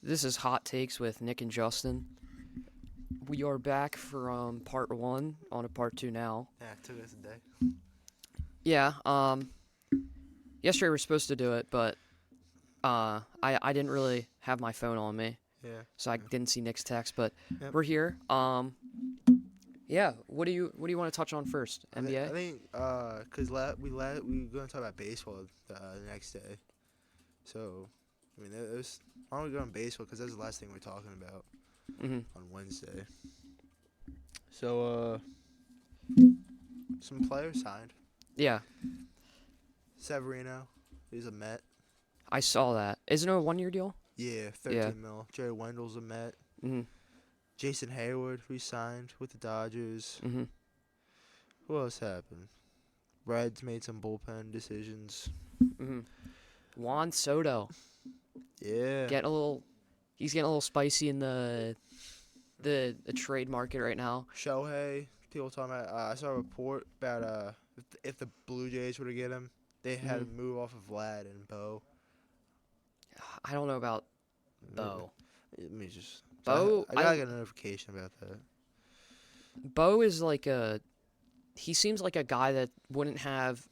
This is Hot Takes with Nick and Justin. We are back for part one on a part two now. Yeah, it took us a day. Yeah, yesterday we were supposed to do it, but I didn't really have my phone on me, Yeah. so I didn't see Nick's text. But Yep. we're here. Yeah. What do you want to touch on first? NBA. I think cause we were gonna talk about baseball the next day, so I mean why don't we go on baseball because that's the last thing we're talking about on Wednesday. So some players signed. Yeah, Severino, he's a Met. I saw that. Isn't it a 1-year deal? Yeah, 13 mil. Jerry Wendell's a Met. Mhm. Jason Hayward re-signed with the Dodgers. Mhm. Who else happened? Reds made some bullpen decisions. Mhm. Juan Soto. Yeah. He's getting a little spicy in the trade market right now. Shohei, people talking about. I saw a report about if the Blue Jays were to get him, they had to move off of Vlad and Bo. I don't know about Bo. Let me just. Bo, I got a notification about that. Bo is he seems like a guy that wouldn't have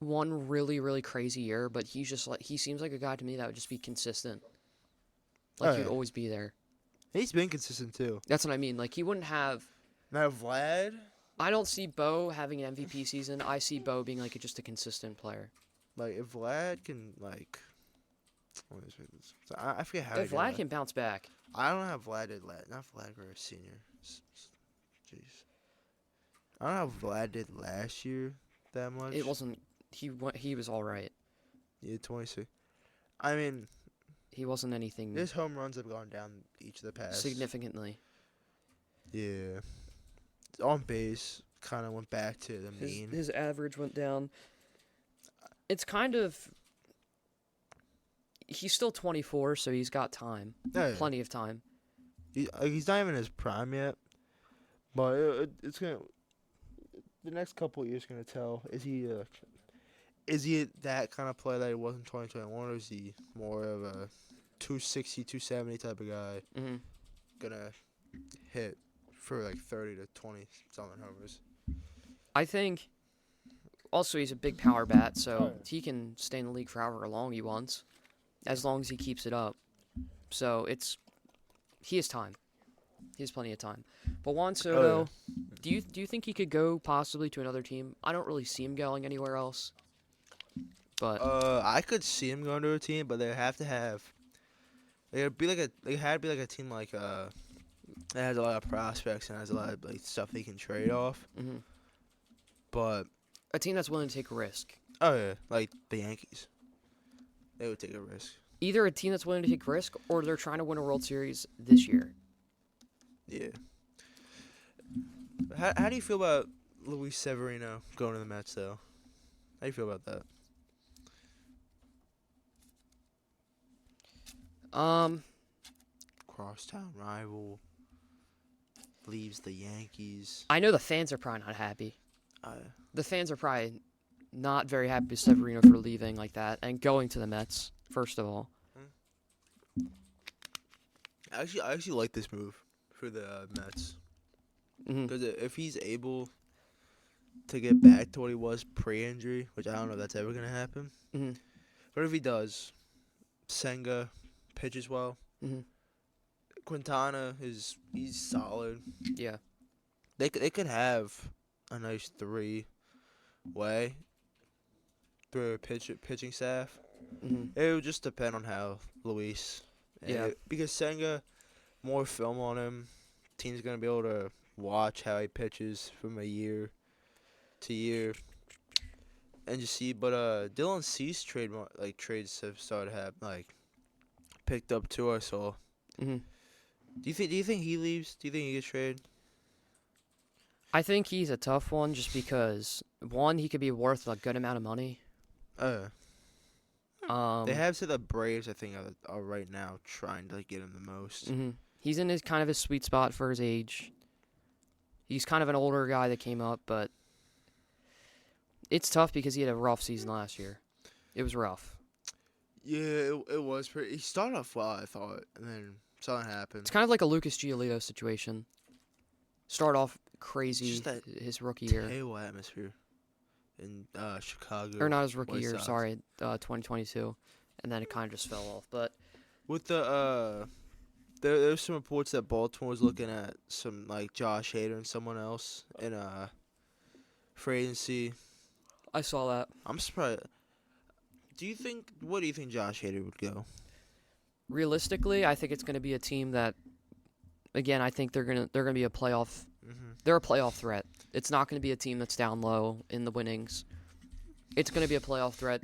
one really, really crazy year, but he seems like a guy to me that would just be consistent. Like, he'd always be there. He's been consistent too. That's what I mean. Like, he wouldn't have. Now Vlad. I don't see Bo having an MVP season. I see Bo being just a consistent player. Like if Vlad can I forget how. If Vlad can bounce back. I don't know how Vlad did not Vlad or a senior. Jeez. I don't know how Vlad did last year that much. It wasn't. He was all right. Yeah, 26. I mean, he wasn't anything. His home runs have gone down each of the past. Significantly. Yeah. On base kind of went back to the mean. His average went down. It's kind of. He's still 24, so he's got time. Yeah. Plenty of time. He's not even in his prime yet. But it's going to. The next couple of years going to tell. Is he that kind of player that he was in 2021, or is he more of a 260, 270 type of guy? Mm-hmm. Going to hit for 30 to 20 something homers. I think. Also, he's a big power bat, so he can stay in the league for however long he wants, as long as he keeps it up. So he has time. He has plenty of time. But Juan Soto, do you think he could go possibly to another team? I don't really see him going anywhere else. But I could see him going to a team, but they have to have. They had to be like a team that has a lot of prospects and has a lot of stuff they can trade off. Mm-hmm. But a team that's willing to take a risk. Oh yeah, like the Yankees. They would take a risk. Either a team that's willing to take a risk, or they're trying to win a World Series this year. Yeah. How do you feel about Luis Severino going to the Mets, though? How do you feel about that? Crosstown rival. Leaves the Yankees. I know the fans are probably not happy. The fans are probably not very happy with Severino for leaving like that and going to the Mets, first of all. I actually like this move for the Mets. Because if he's able to get back to what he was pre-injury, which I don't know if that's ever going to happen, but if he does, Senga pitches well. Quintana he's solid. Yeah. They could have a nice three-way pitching staff. It would just depend on how Luis. Yeah. Because Senga, more film on him, team's gonna be able to watch how he pitches from a year to year, and just see. But Dylan Cease trades have started picked up too. I saw. Do you think he leaves? Do you think he gets traded? I think he's a tough one just because, one, he could be worth a good amount of money. They have said the Braves, I think, are right now trying to get him the most. He's in his sweet spot for his age. He's kind of an older guy that came up, but it's tough because he had a rough season last year. It was rough. Yeah, it was pretty. He started off well, I thought, and then something happened. It's kind of like a Lucas Giolito situation. Start off It's crazy just that his rookie year. terrible atmosphere in Chicago. Or not his rookie White year, Sox. sorry, 2022. And then it kind of just fell off. But With the there's some reports that Baltimore was looking at some like Josh Hader and someone else in free agency. I saw that. I'm surprised. What do you think Josh Hader would go? Realistically, I think it's going to be a team that, again, I think they're gonna be a playoff. Mm-hmm. They're a playoff threat. It's not going to be a team that's down low in the winnings. It's going to be a playoff threat,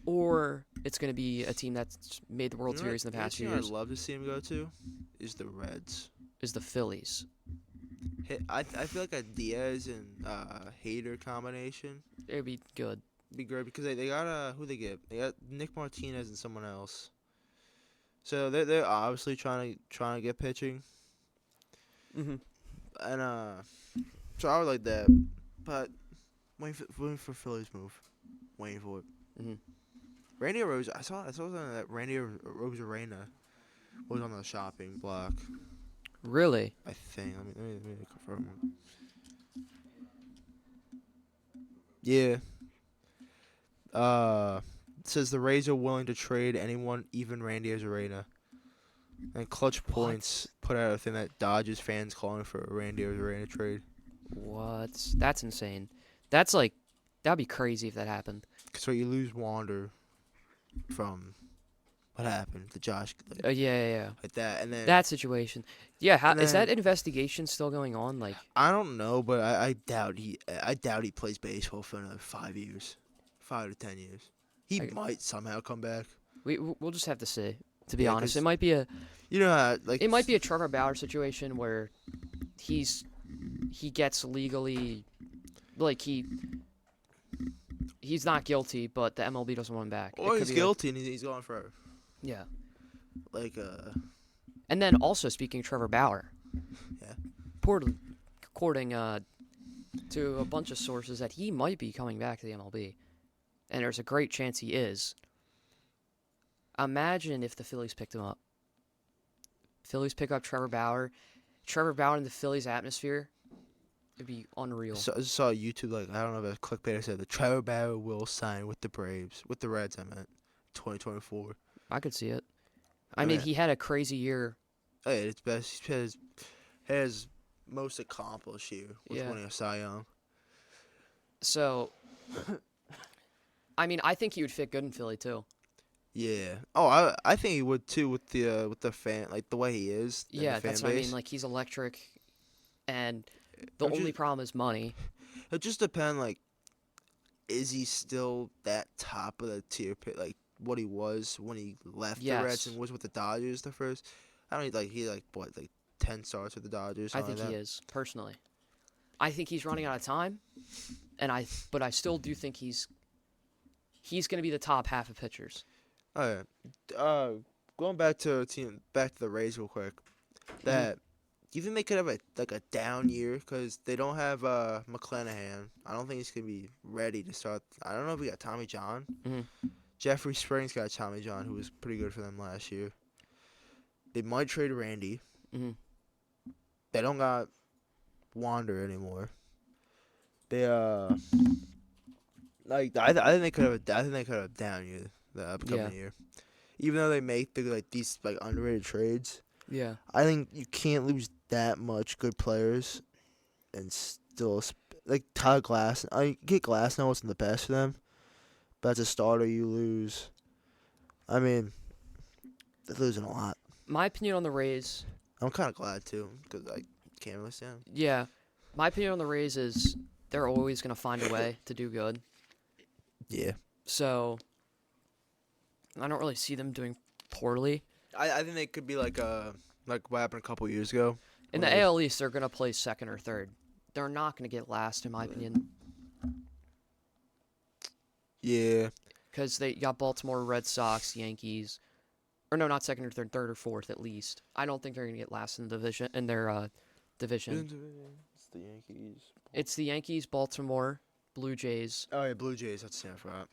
or it's going to be a team that's made the World Series in the past few years. I'd love to see him go to is the Reds. Is the Phillies? I feel like a Diaz and Hader combination It would be good. would be great because they got who they get? They got Nick Martinez and someone else. So they're obviously trying to get pitching. Mm-hmm. And so I would like that, but waiting for Phillies move, waiting for it. Mm-hmm. Randy Rose, I saw something that Randy Rosarena was on the shopping block. Really? I think. Let me confirm. Yeah. It says the Rays are willing to trade anyone, even Randy Rosarena. And Clutch Points put out a thing that Dodgers fans calling for a Randy Rosarena trade. What? That's insane. That's like, that'd be crazy if that happened. So you lose Wander from what happened to Josh, Yeah. like that, and then That situation. Yeah, And is that then- investigation still going on? Like, I don't know, but I doubt he plays baseball for another 5 years, 5 to 10 years. He I- might somehow come back. we'll just have to see. To be Yeah, honest, 'cause- it might be a Like Trevor Bauer situation where he gets legally, like he's not guilty, but the MLB doesn't want him back. It or could he's be like- guilty and he's going for yeah. like And then also speaking of Trevor Bauer, Yeah. according to a bunch of sources that he might be coming back to the MLB, and there's a great chance he is. Imagine if the Phillies picked him up. Phillies pick up Trevor Bauer. Trevor Bauer in the Phillies atmosphere, it'd be unreal. I just saw YouTube, like I don't know if it's clickbait. I said the Trevor Bauer will sign with the Reds. I meant 2024. I could see it. I I mean, mean- he had a crazy year. Hey, it's best. He has most accomplished here with Yeah. winning a Cy Young. So, I mean, I think he would fit good in Philly too. Yeah. Oh, I think he would too with the fan, like the way he is. And Yeah, the fan that's what I base. mean. Like, he's electric, and the I'm only just- problem is money. It just depends. Like, is he still that top of the tier pit, like what he was when he left the Reds Yes. and was with the Dodgers the first? I don't know, he what 10 starts with the Dodgers. I something think like he is personally. I think he's running out of time, but I still do think he's going to be the top half of pitchers. that. All right. Going back to the Rays real quick. That do you think they could have a down year because they don't have McClanahan? I don't think he's gonna be ready to start. I don't know if we got Tommy John. Mhm. Jeffrey Springs got Tommy John, who was pretty good for them last year. They might trade Randy. hmm They don't got Wander anymore. They like I think they could have a down year the upcoming Yeah. year. Even though they make these underrated trades, Yeah. I think you can't lose that much good players and still like Todd Glass. I get Glass now wasn't the best for them, but as a starter you lose. I mean, they're losing a lot. My opinion on the Rays, I'm kind of glad too because I can't really stand 'em. yeah. My opinion on the Rays is they're always going to find a way to do good. Yeah. So, I don't really see them doing poorly. I think they could be like what happened a couple years ago. In the When they- AL East, they're going to play second or third. They're not going to get last, in my opinion, Yeah. because they got Baltimore, Red Sox, Yankees. Or no, not second or third or fourth at least. I don't think they're going to get last in the division. In their division, It's the Yankees. it's the Yankees, Baltimore, Blue Jays. Oh yeah, Blue Jays. That's the I forgot.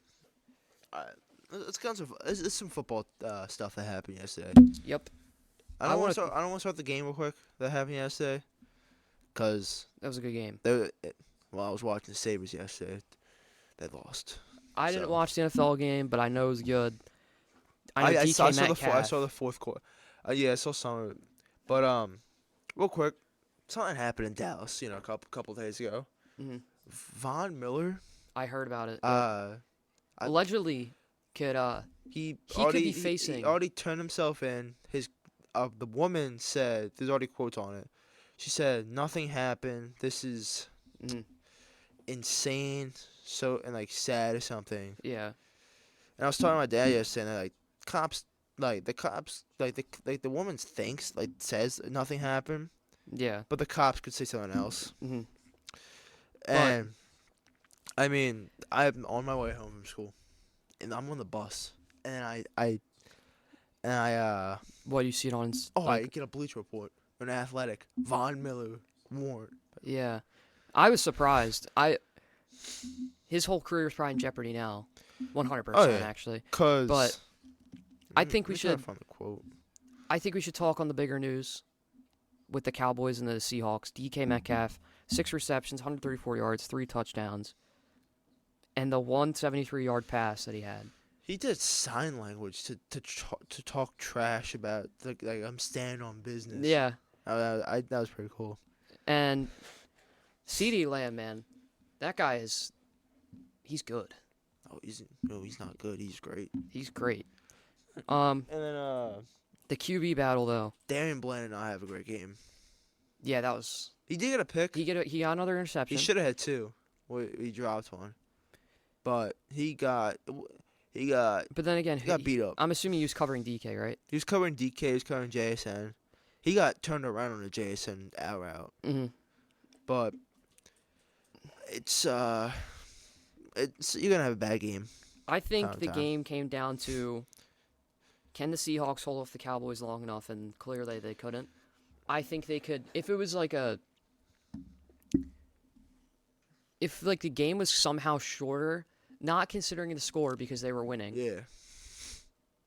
It's some football stuff that happened yesterday. Yep. I don't want to start the game real quick that happened yesterday, cause That was a good game. I was watching the Sabres yesterday. They lost. I didn't watch the NFL game, but I know it was good. I know I DK saw Metcalf. I saw the fourth quarter. Yeah, I saw some of it. But real quick, something happened in Dallas. A couple days ago. Mhm. Von Miller. I heard about it. Yep. Allegedly, he could be facing. He already turned himself in. The woman said, there's already quotes on it. She said, "Nothing happened. This is insane, and sad or something." Yeah. And I was talking to my dad yesterday, and the cops, the woman says nothing happened. Yeah. But the cops could say something else. Mm-hmm. And I mean, I'm on my way home from school, and I'm on the bus, and I What, you see it on? I get a Bleacher Report, an Athletic, Von Miller warrant. Yeah, I was surprised. His whole career is probably in jeopardy now, 100% actually. But I think we should. Find the quote. I think we should talk on the bigger news with the Cowboys and the Seahawks. DK Metcalf, 6 receptions, 134 yards, 3 touchdowns, and the 173-yard pass that he had. He did sign language to talk trash about I'm standing on business. Yeah, that was pretty cool. And CeeDee Lamb, man, that guy he's good. Oh, he's not good. He's great. He's great. And then the QB battle though. Darian Bland and I have a great game. Yeah, that was. He did get a pick. He got another interception. He should have had 2. He dropped one, but he got. But then again, he got beat up. I'm assuming he was covering DK, right? He was covering DK. He was covering JSN. He got turned around on a JSN out route. Mm-hmm. But it's you're gonna have a bad game. I think the game came down to, can the Seahawks hold off the Cowboys long enough, and clearly they couldn't. I think they could if it was if the game was somehow shorter, not considering the score because they were winning. Yeah.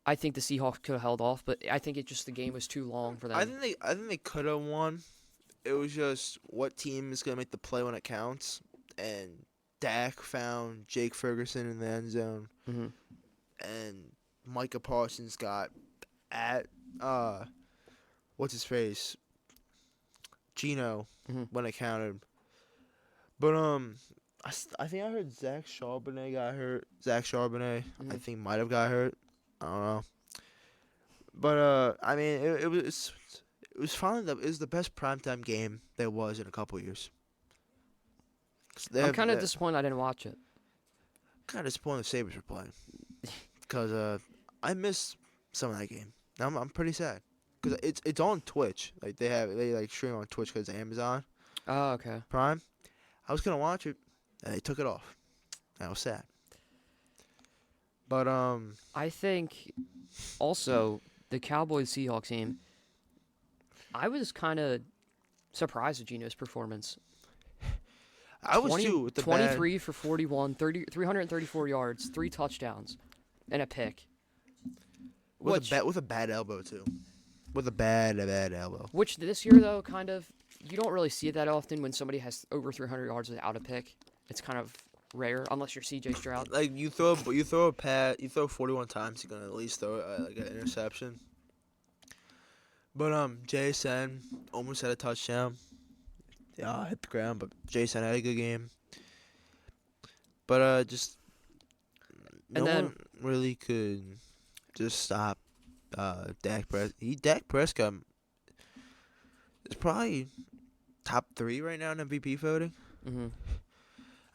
I think the Seahawks could have held off, but I think the game was too long for them. I think they could have won. It was just what team is gonna make the play when it counts, and Dak found Jake Ferguson in the end zone, and Micah Parsons got at what's his face, Gino, when it counted. But I think I heard Zach Charbonnet got hurt. Zach Charbonnet, I think, might have got hurt. I don't know. But I mean, it was finally it was the best primetime game there was in a couple years. I'm kind of disappointed I didn't watch it. Kind of disappointed the Sabres were playing, because I missed some of that game. I'm pretty sad because it's on Twitch. They stream on Twitch because of Amazon. Oh, okay. Prime. I was gonna watch it, and they took it off. I was sad. But I think also the Cowboys-Seahawks game, I was kind of surprised with Gino's performance. I was too. With the 23 for 41, 334 yards, 3 touchdowns, and a pick. With a bad elbow too. With a bad elbow. Which this year though, kind of, you don't really see it that often when somebody has over 300 yards without a pick. It's kind of rare unless you're C.J. Stroud. You throw a pass, you throw 41 times, you're gonna at least throw an interception. But JSN almost had a touchdown. Yeah, hit the ground, but JSN had a good game. But just no one really could just stop Dak Prescott. Dak Prescott is probably top 3 right now in MVP voting. Mm-hmm.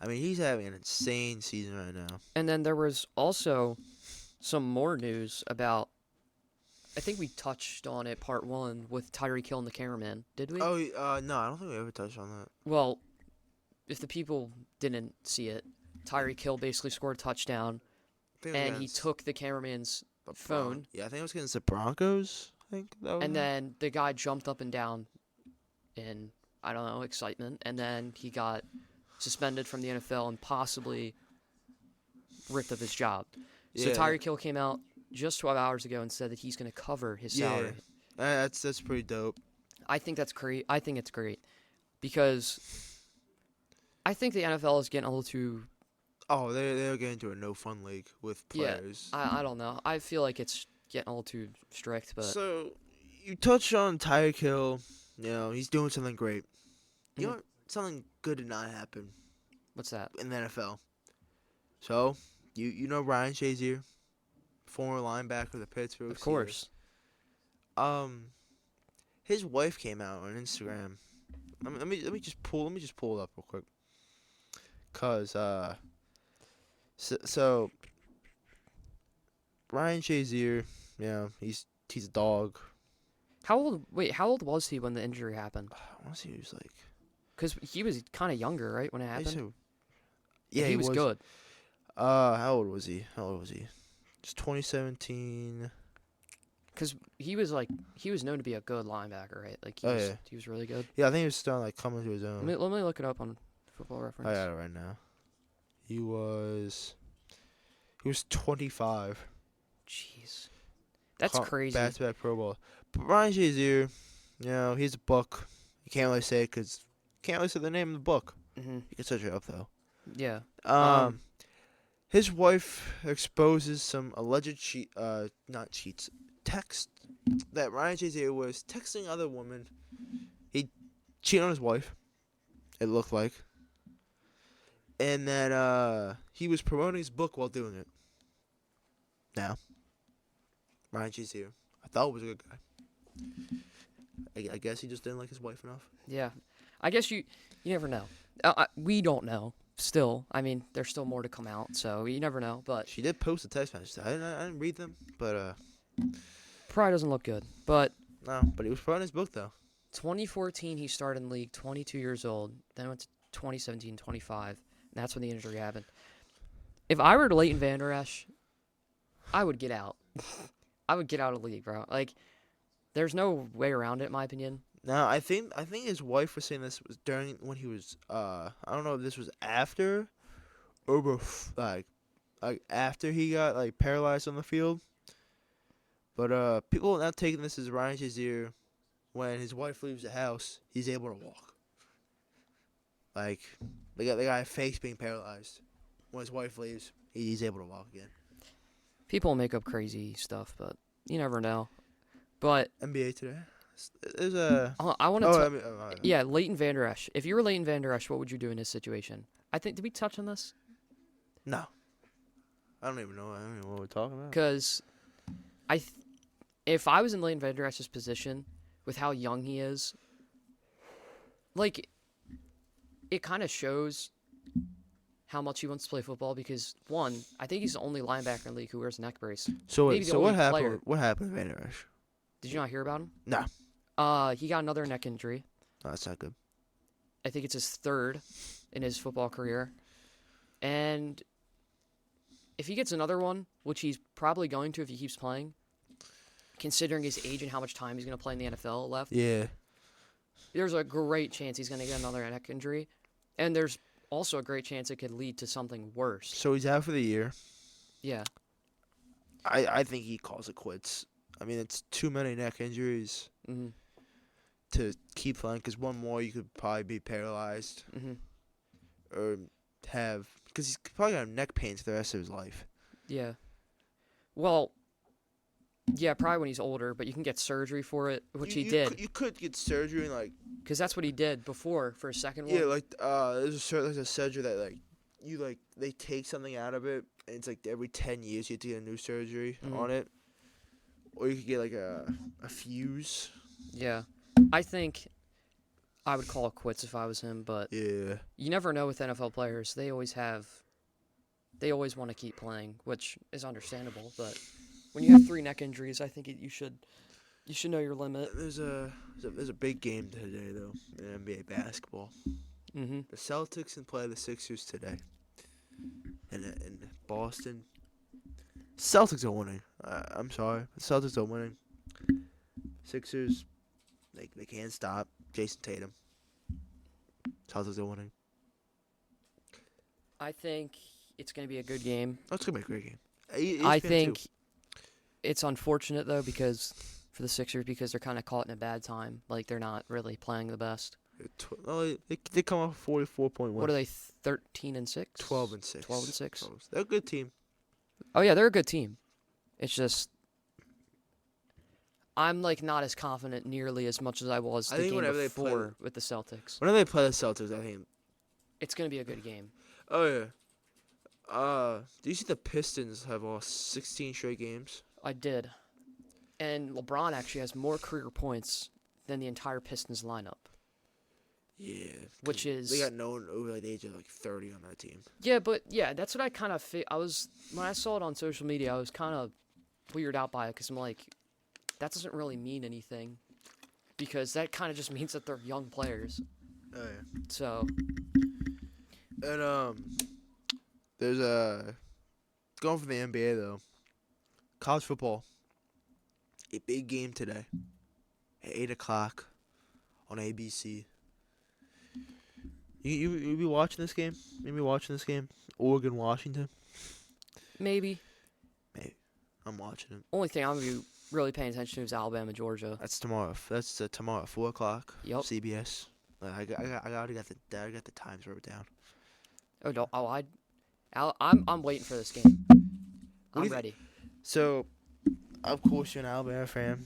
I mean, he's having an insane season right now. And then there was also some more news about, I think we touched on it part 1 with Tyreek Hill and the cameraman. Did we? Oh, no, I don't think we ever touched on that. Well, if the people didn't see it, Tyreek Hill basically scored a touchdown, and he took the cameraman's phone. Yeah, I think it was against the Broncos. I think and then the guy jumped up and down in, I don't know, excitement, and then he got suspended from the NFL and possibly ripped up his job. So Yeah, Tyreek Hill came out just 12 hours ago and said that he's going to cover his salary. that's pretty dope. I think that's great. I think it's great because I think the NFL is getting a little too. Oh, they're getting into a no fun league with Yeah, players. I don't know. I feel like it's getting a little too strict, but So you touched on Tyreek Hill. You know he's doing something great. You know Mhm. what? Something good did not happen what's that? in the NFL. So you know Ryan Shazier, former linebacker of the Pittsburgh Of Steelers. course. His wife came out on Instagram. Let me just pull it up real quick. Cause so Ryan Shazier, he's a dog. How old? Wait, how old was he when the injury happened? I want to see he was like. Because he was kind of younger, right, when it happened. So, And he was good. How old was he? It's 2017. Because he was known to be a good linebacker, right? Like he was really good. Yeah, I think he was starting like coming to his own. Let me look it up on Football Reference. I got it right now. He was 25. Jeez, that's crazy. Back-to-back Pro Bowl. But Ryan Shazier, he's a buck. You can't really say it because can't really say the name of the book. Mm-hmm. You can search it up though. Yeah. His wife exposes some alleged text that Ryan Shazier was texting other women. He cheated on his wife. It looked like, and that he was promoting his book while doing it. Now, Ryan Shazier, I thought was a good guy. I guess he just didn't like his wife enough. Yeah. I guess you never know. We don't know. Still, I mean, there's still more to come out, so you never know. But She did post a text message. I didn't read them, but probably doesn't look good. But no. But he was promoting his book though. 2014, he started in the league, 22 years old. Then went to 2017, 25. And that's when the injury happened. If I were to Leighton Vander Esch, I would get out. I would get out of the league, bro. Like, there's no way around it, in my opinion. Now I think his wife was saying this was during when he was I don't know if this was after or like after he got like paralyzed on the field. But people are now taking this as Ryan Shazier when his wife leaves the house, he's able to walk. Like the guy fakes being paralyzed. When his wife leaves, he's able to walk again. People make up crazy stuff, but you never know. But NBA today. There's a. I want to. I Yeah, Leighton Vander Esch. If you were Leighton Vander Esch, what would you do in this situation? I think. Did we touch on this? No. I don't even know what we're talking about. Because if I was in Leighton Vander Esch's position, with how young he is, like, it kind of shows how much he wants to play football. Because one, I think he's the only linebacker in the league who wears a neck brace. So Maybe wait, the so what only happened? player. What happened to Vander Esch? Did you not hear about him? No. He got another neck injury. No, that's not good. I think it's his third in his football career. And if he gets another one, which he's probably going to if he keeps playing, considering his age and how much time he's going to play in the NFL left, Yeah. there's a great chance he's going to get another neck injury. And there's also a great chance it could lead to something worse. So he's out for the year. Yeah. I think he calls it quits. I mean, it's too many neck injuries Mm-hmm. to keep playing. Because one more, you could probably be paralyzed Mm-hmm. or have. Because he's probably gonna have neck pain for the rest of his life. Yeah. Well, yeah, probably when he's older, but you can get surgery for it, which he did. You could get surgery and like. Because that's what he did before for his second one. Yeah, like there's a surgery that they take something out of it, and it's like every 10 years you have to get a new surgery on it, or you could get like a fuse. Yeah. I think I would call it quits if I was him, but Yeah. you never know with NFL players. They always want to keep playing, which is understandable, but when you have 3 neck injuries, I think you should know your limit. There's a big game today though in NBA basketball. Mm-hmm. The Celtics can play the Sixers today. In Boston. Celtics are winning. I'm sorry. The Celtics are winning. Sixers, they can't stop Jason Tatum. Celtics are winning. I think it's going to be a good game. Oh, it's going to be a great game. I think it's unfortunate though because for the Sixers because they're kind of caught in a bad time. Like they're not really playing the best. They come off 44.1. What are they? 13-6. 12-6. 12-6. They're a good team. Oh yeah, they're a good team. It's just I'm like not as confident nearly as much as I was the game before with the Celtics. Whenever they play the Celtics, I think it's gonna be a good game. Oh yeah. Do you see the Pistons have lost 16 straight games? I did. And LeBron actually has more career points than the entire Pistons lineup. Yeah. Which is... They got no one over the age of 30 on that team. Yeah, but yeah, that's what I kind of... when I saw it on social media, I was kind of weirded out by it because I'm like, that doesn't really mean anything. Because that kind of just means that they're young players. Oh yeah. So... And, there's going for the NBA, though. College football. A big game today. At 8 o'clock on ABC. You be watching this game? You be watching this game? Oregon, Washington? Maybe. I'm watching it. Only thing I'm going to be really paying attention to is Alabama, Georgia. That's tomorrow. That's tomorrow at 4 o'clock. Yep. CBS. I already got the times wrote down. Oh, no. I'm waiting for this game. I'm ready. So, of course, you're an Alabama fan.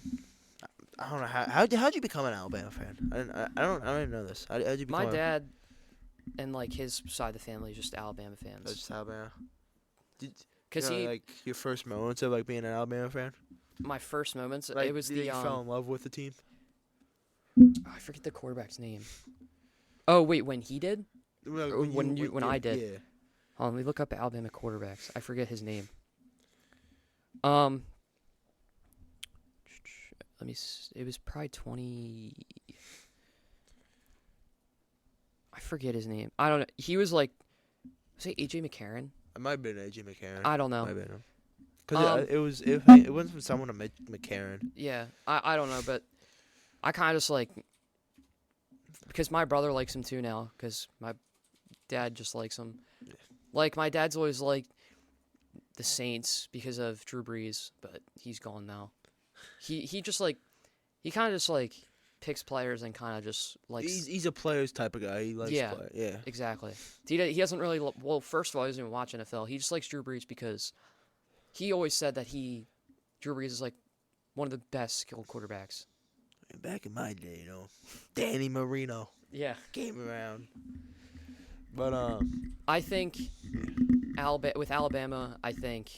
I don't know how'd you become an Alabama fan? I don't even know this. How'd you become? My dad and like his side of the family is just Alabama fans. Just Alabama. Because your first moments of like being an Alabama fan. My first moments, like, it was you fell in love with the team. I forget the quarterback's name. Oh wait, when he did? When I did? Yeah. Hold on, let me look up Alabama quarterbacks. I forget his name. Let me. It was probably 20. I forget his name. I don't know. He was like, was it AJ McCarron? It might have been AJ McCarron. I don't know. Because it went from someone to McCarron. Yeah, I don't know, but I kind of just like because my brother likes him too now because my dad just likes him. Yeah. Like my dad's always liked the Saints because of Drew Brees, but he's gone now. He just like he kind of just like picks players and kind of just likes. He's a players type of guy. He likes play. Yeah, exactly. He doesn't really well. First of all, he doesn't even watch NFL. He just likes Drew Brees because he always said that Drew Brees is like one of the best skilled quarterbacks. Back in my day, Danny Marino. Yeah, came around. But I think with Alabama, I think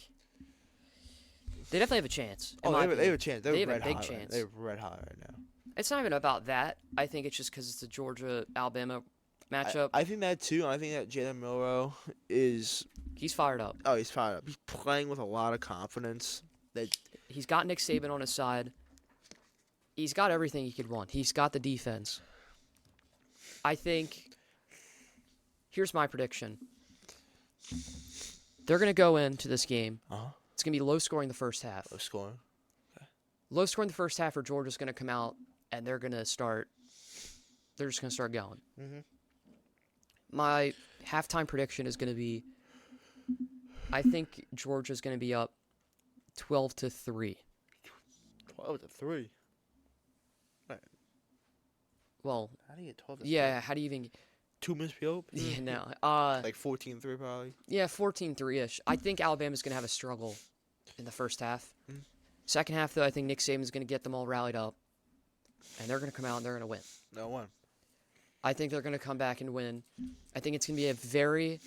they definitely have a chance. They have a chance. They have a big chance. They're red hot right now. It's not even about that. I think it's just because it's the Georgia-Alabama matchup. I think that too. I think that Jalen Milroe he's fired up. Oh, he's fired up. He's playing with a lot of confidence. He's got Nick Saban on his side. He's got everything he could want. He's got the defense. I think. Here's my prediction. They're going to go into this game. It's going to be low scoring the first half. Low scoring? Okay. Low scoring the first half, or Georgia's going to come out and they're just going to start going. Mm-hmm. My halftime prediction is going to be, I think Georgia's going to be up 12-3. 12-3? Right. Well, how do you get 12-3? Yeah, how do you even... 2 minutes be open? Yeah, no. Like 14-3 probably? Yeah, 14-3-ish. I think Alabama's going to have a struggle in the first half. Mm-hmm. Second half, though, I think Nick Saban's going to get them all rallied up. And they're going to come out and they're going to win. No one. I think they're going to come back and win. I think it's going to be a very,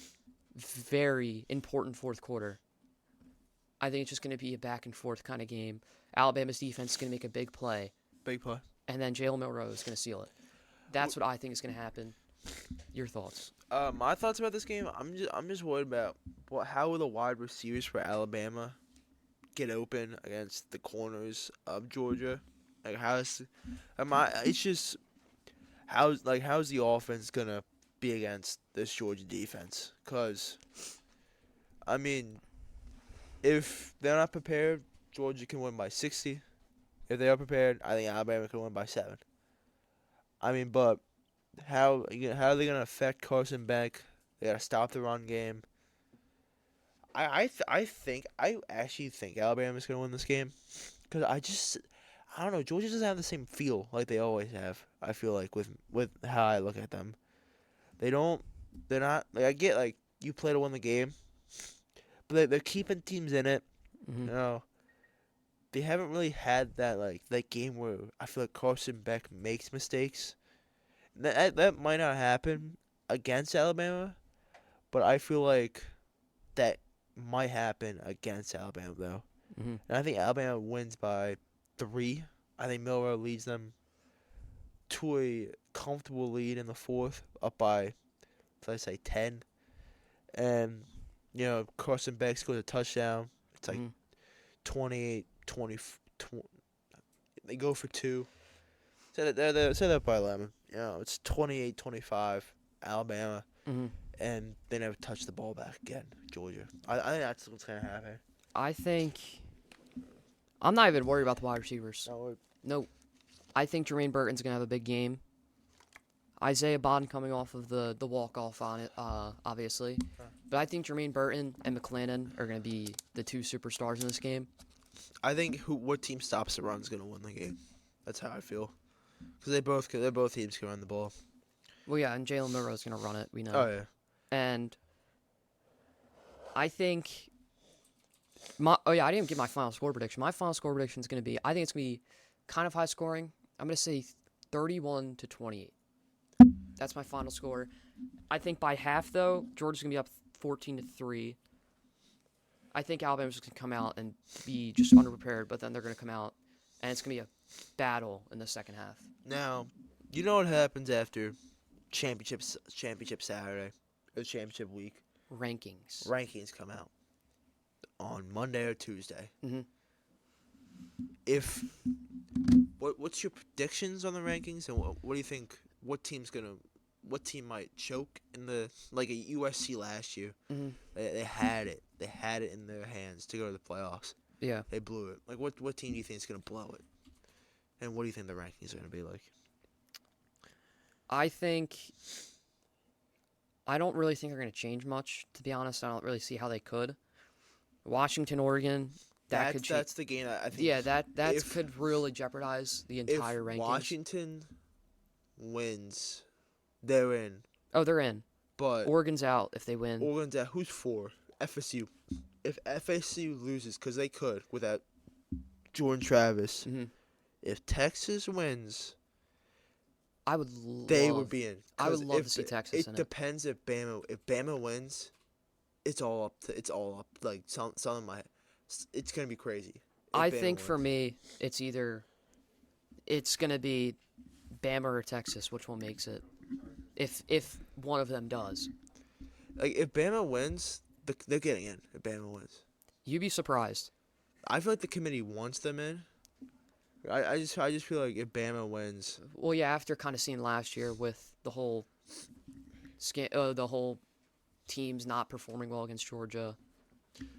very important fourth quarter. I think it's just going to be a back-and-forth kind of game. Alabama's defense is going to make a big play. Big play. And then Jalen Milroe is going to seal it. That's what I think is going to happen. Your thoughts? My thoughts about this game, I'm just worried about how will the wide receivers for Alabama get open against the corners of Georgia. Like how's the offense gonna be against this Georgia defense? Because I mean, if they're not prepared, Georgia can win by 60. If they are prepared, I think Alabama can win by 7. I mean, but how are they gonna affect Carson Beck? They gotta stop the run game. I actually think Alabama's gonna win this game, because I don't know, Georgia doesn't have the same feel like they always have. I feel like with how I look at them, they don't they're not like, I get like you play to win the game, but they're keeping teams in it. Hmm. You know, they haven't really had that game where I feel like Carson Beck makes mistakes. That might not happen against Alabama, but I feel like that might happen against Alabama though. Hmm. And I think Alabama wins by 3. I think Milroe leads them to a comfortable lead in the fourth, up by, let's say, 10. And, Carson Beck scores a touchdown. It's like Hmm. 28, 20. They go for 2. Say that by 11. It's 28-25, Alabama. Hmm. And they never touch the ball back again, Georgia. I think that's what's going to happen. I think I'm not even worried about the wide receivers. No, I think Jermaine Burton's gonna have a big game. Isaiah Bond coming off of the walk off on it, obviously, but I think Jermaine Burton and McClellan are gonna be the 2 superstars in this game. I think what team stops the run is going to win the game. That's how I feel. Because they're both teams can run the ball. Well, yeah, and Jalen Milroe's gonna run it. We know. Oh yeah. And I think I didn't even give my final score prediction. My final score prediction is going to be, I think it's going to be kind of high scoring. I'm going to say 31-28. That's my final score. I think by half, though, Georgia's going to be up 14-3. I think Alabama's just going to come out and be just underprepared, but then they're going to come out, and it's going to be a battle in the second half. Now, you know what happens after championship Saturday, or championship week? Rankings. Rankings come out on Monday or Tuesday. Mm-hmm. What's your predictions on the rankings, and what do you think? What team might choke in the, like a USC last year? Mm-hmm. They had it. They had it in their hands to go to the playoffs. Yeah. They blew it. Like what team do you think is gonna blow it? And what do you think the rankings are gonna be like? I don't really think they're going to change much, to be honest. I don't really see how they could. Washington, Oregon, that could change. That's the game I think. Yeah, that could really jeopardize the entire rankings. If Washington wins, they're in. Oh, they're in. But Oregon's out if they win. Oregon's out. Who's 4? FSU. If FSU loses, because they could without Jordan Travis. Mm-hmm. If Texas wins, they would be in. I would love to see Texas in it. It depends if Bama wins, it's all up. Like something might. It's gonna be crazy. I think for me, it's gonna be Bama or Texas, which one makes it. If one of them does. Like if Bama wins, they're getting in. If Bama wins, you'd be surprised. I feel like the committee wants them in. I just feel like if Bama wins. Well, yeah, after kind of seeing last year with the whole teams not performing well against Georgia,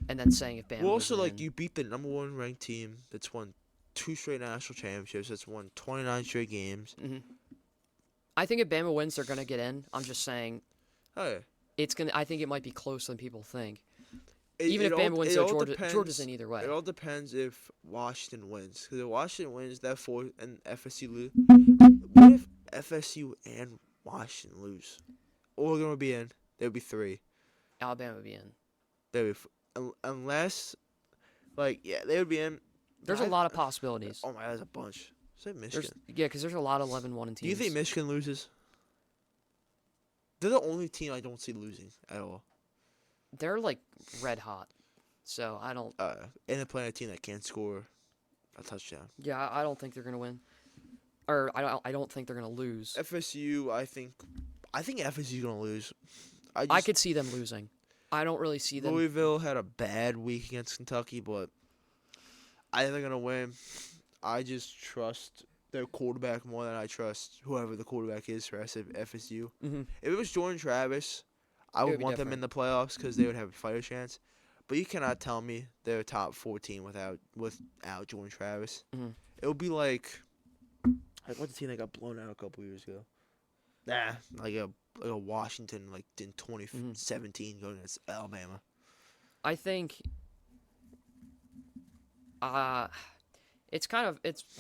and then saying if Bama. Well, also like you beat the number 1 ranked team that's won 2 straight national championships. That's won 29 straight games. Mm-hmm. I think if Bama wins, they're gonna get in. I'm just saying. Oh yeah. I think it might be closer than people think. Even if Bama wins, Georgia's in either way. It all depends if Washington wins. Because if Washington wins, that 4 and FSU lose. What if FSU and Washington lose? Oregon would be in. There would be 3. Alabama would be in. There would be unless, they would be in. There's a lot of possibilities. Oh my God, there's a bunch. Say Michigan. Because there's a lot of 11-1 teams. Do you think Michigan loses? They're the only team I don't see losing at all. They're like red hot, so I don't. And they're playing a team that can't score a touchdown. Yeah, I don't think they're gonna win, or I don't think they're gonna lose. FSU, I think FSU's gonna lose. I could see them losing. I don't really see them. Louisville had a bad week against Kentucky, but I think they're gonna win. I just trust their quarterback more than I trust whoever the quarterback is for FSU. Mm-hmm. If it was Jordan Travis, I would want them in the playoffs because they would have a fighter chance. But you cannot tell me they're a top 14 without Jordan Travis. Mm-hmm. It would be like what's the team that got blown out a couple years ago? Like a Washington in 2017 going against Alabama. I think uh it's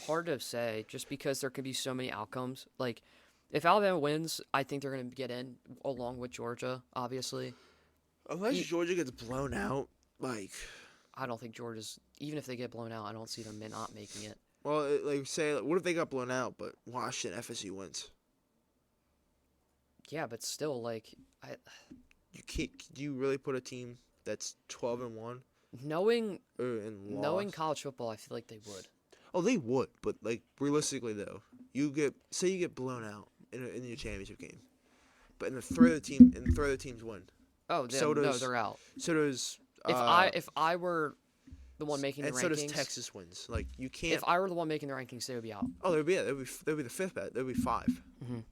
hard to say just because there could be so many outcomes. Like if Alabama wins, I think they're going to get in along with Georgia, obviously. Unless E- Georgia gets blown out, like, I don't think Georgia's even if they get blown out, I don't see them not making it. well, like say, like, what if they got blown out, but Washington FSU wins? Yeah, but still like You can't. Do you really put a team that's 12-1 knowing or in knowing loss? college football, I feel like they would. Oh, they would, but like realistically though, you get blown out in your championship game, but in the third of the teams win. Oh, So no, does they're out. so does If I were the one making the and rankings, so does Texas wins. Like you can't. if I were the one making the rankings, they would be out. Oh, they'd be the fifth bet. They'd be 5. Mhm.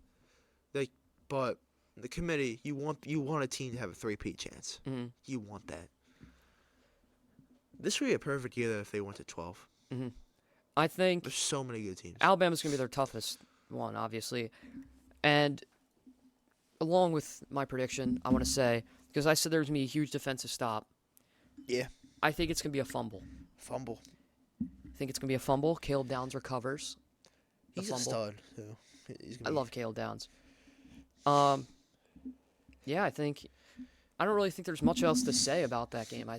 Like, but the committee, you want a team to have a 3-peat chance. Mhm. You want that. This would be a perfect year though if they went to 12. Mhm. I think There's so many good teams. Alabama's going to be their toughest one, obviously. And along with my prediction, I want to say, because I said there's going to be a huge defensive stop. Yeah. I think it's going to be a fumble. Fumble. I think it's going to be a fumble. Caleb Downs recovers. The He's a fumble. stud too. I love Caleb Downs. Yeah, I don't really think there's much else to say about that game.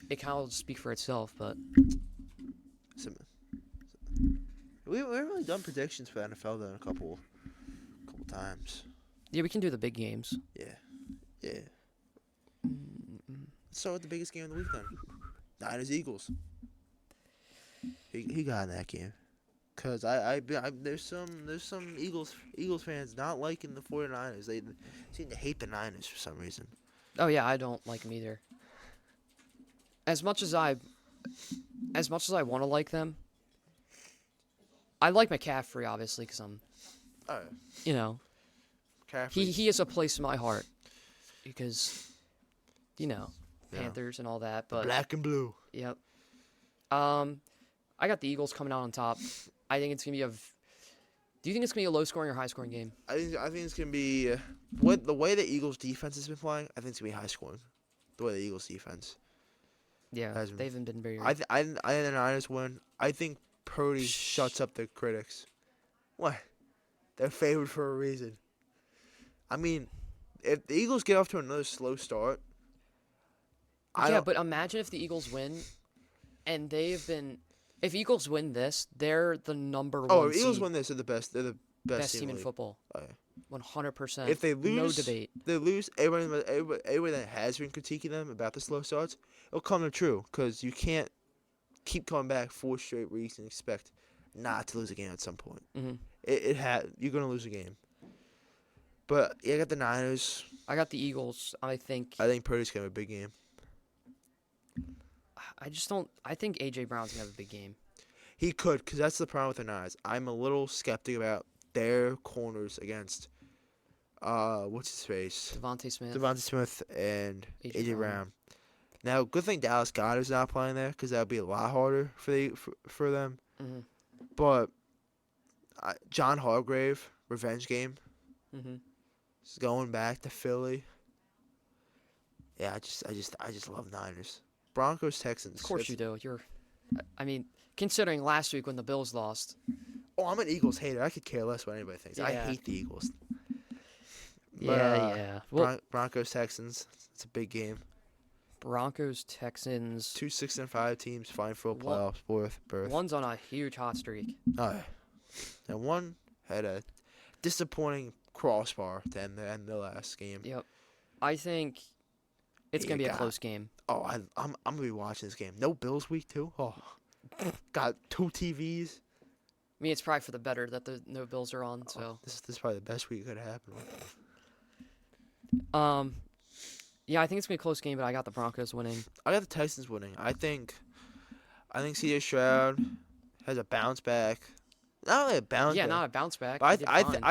It kind of will speak for itself, but We haven't really done predictions for NFL though in a couple times. yeah, we can do the big games. Yeah. Let's start with the biggest game of the week then. Niners Eagles. He got in that game. Cause there's some Eagles fans not liking the 49ers. They seem to hate the Niners for some reason. Oh yeah, I don't like them either. As much as I want to like them, I like McCaffrey obviously because I'm, you know, McCaffrey. he has a place in my heart because, you know, Yeah. Panthers and all that. But Black and blue. yep. I got the Eagles coming out on top. I think it's gonna be Do you think it's gonna be a low scoring or high scoring game? I think it's gonna be the way the Eagles defense has been playing. I think it's gonna be high scoring. The way the Eagles defense. Yeah, Hasn't- they haven't been very. I think the Niners win. I think Purdy shuts up the critics. What? They're favored for a reason. I mean, if the Eagles get off to another slow start, Yeah, but imagine if the Eagles win, and they've been. If Eagles win this, they're the number one. oh, if seed, Eagles win this, they're the best. They're the best team in league. football. Oh, yeah. 100%. If they lose, no debate. They lose. Everybody that has been critiquing them about the slow starts, it'll come true because you can't keep coming back 4 straight weeks and expect not to lose a game at some point. Hmm. You're gonna lose a game. But yeah, I got the Niners. I got the Eagles. I think Purdy's gonna have a big game. I just don't. I think AJ Brown's gonna have a big game. He could, because that's the problem with the Niners. I'm a little skeptic about their corners against, what's his face? Devontae Smith. Devontae Smith and A.J. AJ Brown. Brown. Now, good thing Dallas Goedert's not playing there, because that would be a lot harder for them. Hmm. But John Hargrave, revenge game, Hmm. is going back to Philly. Yeah, I just love Niners. Broncos Texans. Of course you do. I mean, considering last week when the Bills lost. Oh, I'm an Eagles hater. I could care less what anybody thinks. I Yeah. hate the Eagles. Yeah. Well, Broncos Texans. It's a big game. Broncos Texans. 2 6-5 teams fighting for a One- playoff berth. One's on a huge hot streak. Oh, yeah. And one had a disappointing crossbar to end the last game. Yep. I think it's Yeah, gonna be a God. close game. Oh, I'm gonna be watching this game. No Bills week too. Oh, got 2 TVs. I mean, it's probably for the better that the no Bills are on. So, This is probably the best week could have happened. yeah, I think it's gonna be a close game, but I got the Broncos winning. I got the Texans winning. I think CJ Stroud has a bounce back. Not really a bounce Yeah, back. not a bounce back. But He did fine.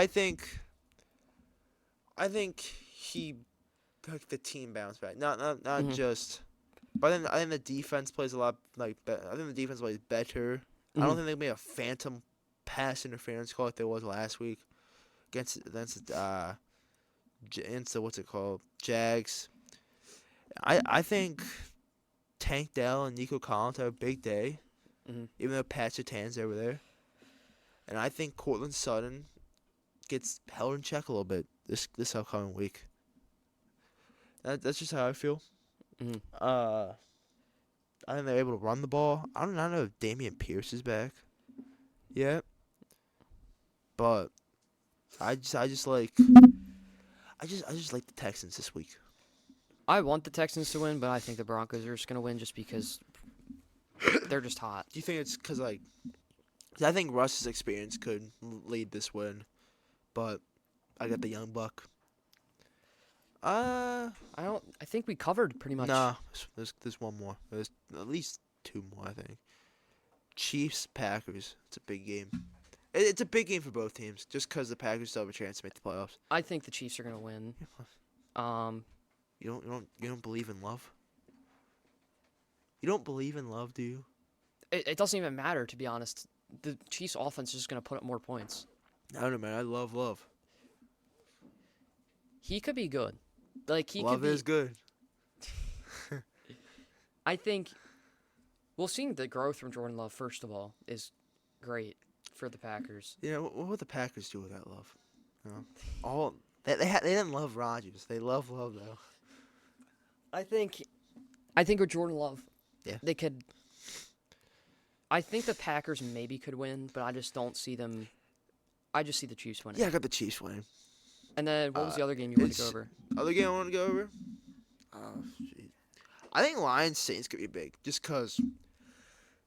I think he like the team bounce back. Not Mhm. just. But I think the defense plays a lot I think the defense plays better. I don't Mhm. think there'll be a phantom pass interference call like there was last week against the what's it called, Jags. I think Tank Dell and Nico Collins have a big day, even though Pat Surtain's over there. And I think Cortland Sutton gets held in check a little bit this upcoming week. That's just how I feel. I think they're able to run the ball. I don't know if Damian Pierce is back yet, but I just like the Texans this week. I want the Texans to win, but I think the Broncos are just gonna win just because they're just hot. Do you think it's because I think Russ's experience could lead this win, but I got the young buck. I think we covered pretty much. Nah, there's one more. There's at least two more, I think. Chiefs Packers. It's a big game. It's a big game for both teams, just because the Packers still have a chance to make the playoffs. I think the Chiefs are gonna win. You don't believe in love? You don't believe in love, do you? It doesn't even matter, to be honest. The Chiefs' offense is just gonna put up more points. I don't know, man. I love love. He could be good. Like Love is good. I think, seeing the growth from Jordan Love, first of all, is great for the Packers. Yeah, what would the Packers do with that love? You know? They didn't love Rodgers. They love love though. I think with Jordan Love, they could. I think the Packers maybe could win, but I just don't see them. I just see the Chiefs winning. Yeah, I got the Chiefs winning. And then what was the other game you wanted to go over? Other game I want to go over? I think Lions Saints could be big, just because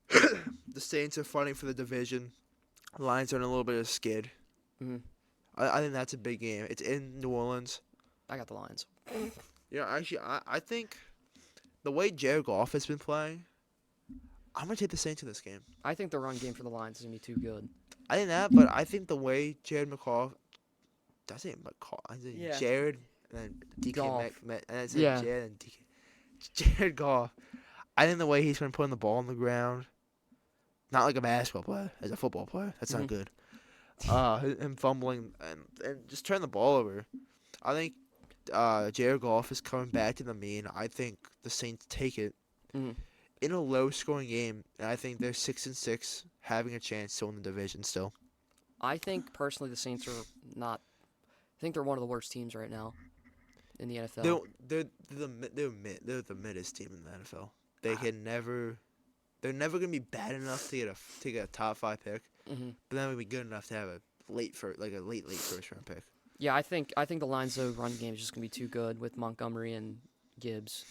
the Saints are fighting for the division. Lions are in a little bit of a skid. I think that's a big game. It's in New Orleans. I got the Lions. Actually, I think the way Jared Goff has been playing, I'm going to take the Saints in this game. I think the run game for the Lions is going to be too good. I think that, but I think the way Jared McCall, I say McCall, I say Jared, and then DK and I say Jared and DK. Jared Goff, I think the way he's been putting the ball on the ground, not like a basketball player, as a football player, that's not good. Him fumbling and just turning the ball over. I think Jared Goff is coming back to the mean. I think the Saints take it in a low-scoring game, and I think they're 6-6, having a chance to win the division still. I think personally the Saints are not. I think they're one of the worst teams right now in the NFL. They're the middest team in the NFL. They're never gonna be bad enough to get a top 5 pick, but then would be good enough to have a late first round pick. Yeah, I think the Lions' run game is just gonna be too good with Montgomery and Gibbs.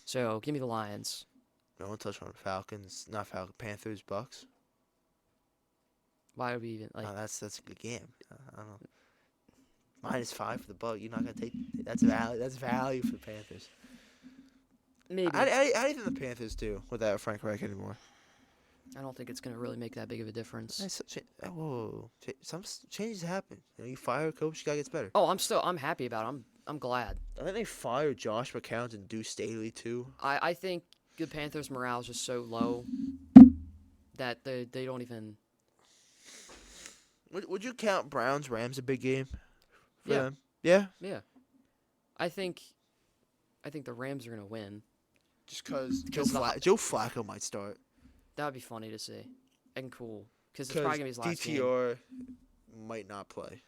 So give me the Lions. No one touch on Panthers, Bucks. Why would we even like? That's a good game. I don't know. -5 for the Bucks. You're not gonna take that's value. That's value for the Panthers. Maybe. How do you think the Panthers do without Frank Reich anymore? I don't think it's gonna really make that big of a difference. Some changes happen. You fire a coach, you gotta get better. Oh, I'm happy about it. I'm glad. I think they fired Josh McCown and Deuce Staley too. I think the Panthers' morale is just so low that they don't even. Would you count Browns Rams a big game? For Yeah. them? Yeah. Yeah. I think the Rams are gonna win. Just because Joe Flacco might start. That would be funny to see and cool because it's probably gonna be his last game. DTR might not play.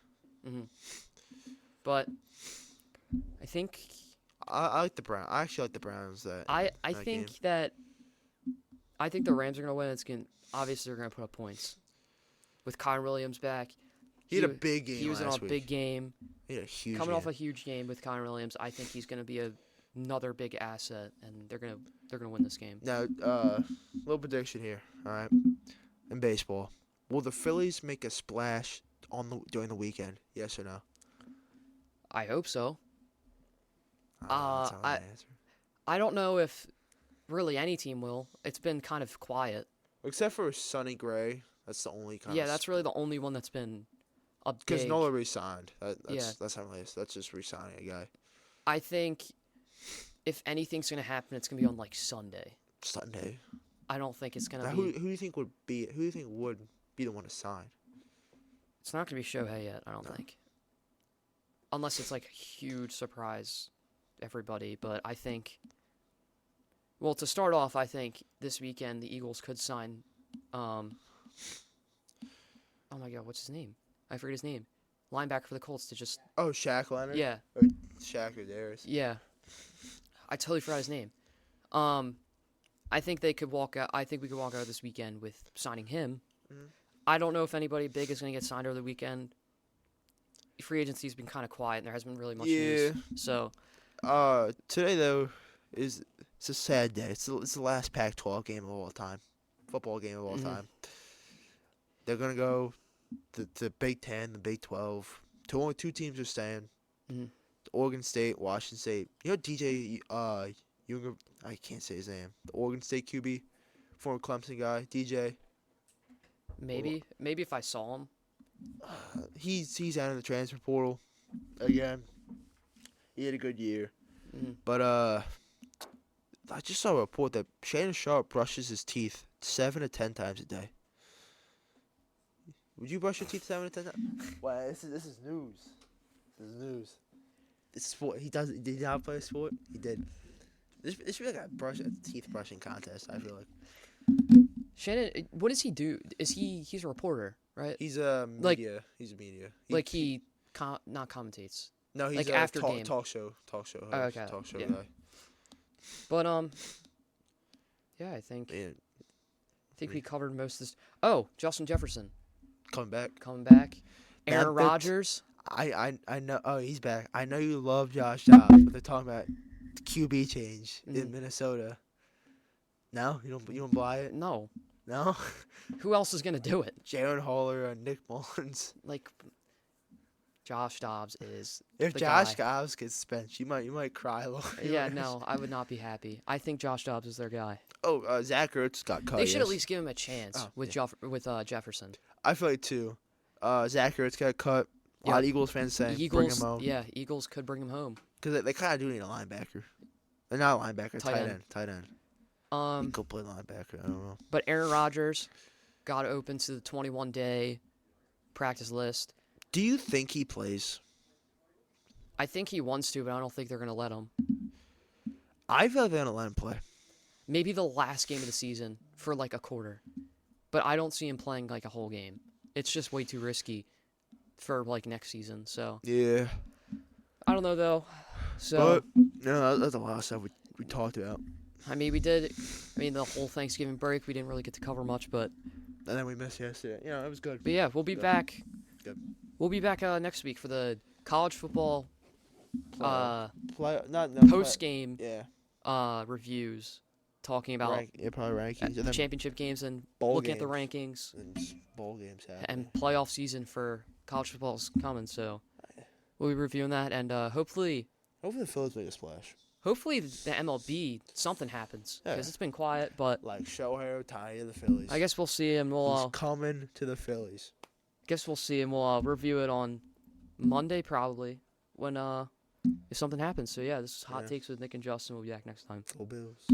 But I think I like the Browns. I actually like the Browns. I think the Rams are gonna win. Obviously they're gonna put up points with Kyron Williams back. He had a big game. He was in a big game. He had a huge coming game. off a huge game with Kyron Williams. I think he's gonna be another big asset, and they're gonna win this game. Now, little prediction here. All right, in baseball, will the Phillies make a splash during the weekend? Yes or no? I hope so. That's not an answer. I don't know if really any team will. It's been kind of quiet. Except for Sonny Gray. That's the only kind of... Yeah, that's really the only one that's been a big... Because Nola re-signed. That's not really... That's just re-signing a guy. I think if anything's going to happen, it's going to be on, like, Sunday. Sunday? I don't think it's going to be... Who do you think would be the one to sign? It's not going to be Shohei yet, I don't think. Unless it's, like, a huge surprise, everybody. But I think Well, to start off, I think this weekend the Eagles could sign. Oh my God, what's his name? I forget his name. Linebacker for the Colts to just. Oh, Shaq Leonard. Yeah, Or Shaq or Darius. yeah. I totally forgot his name. I think they could walk out. I think we could walk out this weekend with signing him. Mhm. I don't know if anybody big is going to get signed over the weekend. Free agency's been kind of quiet, and there hasn't been really much news. So, Today though it's a sad day. It's the last Pac-12 game of all time, football game of all time. They're gonna go the Big Ten, the Big 12. Only two teams are staying. Mhm. Oregon State, Washington State. You know DJ Younger. I can't say his name. The Oregon State QB, former Clemson guy, DJ. maybe if I saw him. He's out of the transfer portal again. He had a good year, Mhm. but I just saw a report that Shannon Sharp brushes his teeth 7 to 10 times a day. Would you brush your teeth 7 to 10 times? Wow, this is news. This is news. It's sport. Did he not play a sport? He did. This should be like a teeth brushing contest. I feel like Shannon, what does he do? He's a reporter, right? he's a media. He's a media. He not commentates. No, he's like a after game. talk show host. Oh, okay. Talk show Yeah. guy. But yeah, I think Man, we covered most of this. Oh, Justin Jefferson coming back. coming back. Man, Aaron that's- Rodgers. I know. Oh, he's back. I know you love Josh Dobbs, but they're talking about the QB change in Minnesota. No, you don't buy it. No. No, Who else is gonna do it? Jaron Holler and Nick Mullins. Like, Josh Dobbs is. If the Josh guy. Dobbs gets benched, you might cry a little. Yeah, no, I would not be happy. I think Josh Dobbs is their guy. Oh, Zach Ertz got cut. They should at yes. least give him a chance Oh, with Jefferson. I feel like too. Zach Ertz got cut. A lot of Eagles fans saying bring him home. Yeah, Eagles could bring him home. Because they kind of do need a linebacker. They're not a linebacker. Tight end. Tight end. He Um, could play linebacker. I don't know. but Aaron Rodgers got open to the 21-day practice list. Do you think he plays? I think he wants to, but I don't think they're gonna let him. I feel like they're gonna let him play. Maybe the last game of the season for like a quarter, but I don't see him playing like a whole game. It's just way too risky for like next season. So Yeah. I don't know though. So But no, that's a lot of stuff we talked about. I mean, we did. I mean, the whole Thanksgiving break, we didn't really get to cover much, but And then we missed yesterday. You know, it was good. yeah, we'll be back. Good. We'll be back next week for the college football post game Yeah. reviews, talking about Probably rankings. And then championship games and bowl looking at the games. rankings And bowl games happen. and playoff season for college football's coming. So we'll be reviewing that, and hopefully Hopefully the Phillies make a splash. the MLB something happens because Yeah. it's been quiet. But Like Shohei Ohtani to the Phillies. I guess we'll see him. He's We'll coming to the Phillies. We'll review it on Monday probably when if something happens. So yeah, this is Hot Yeah. Takes with Nick and Justin. We'll be back next time. Go Bills.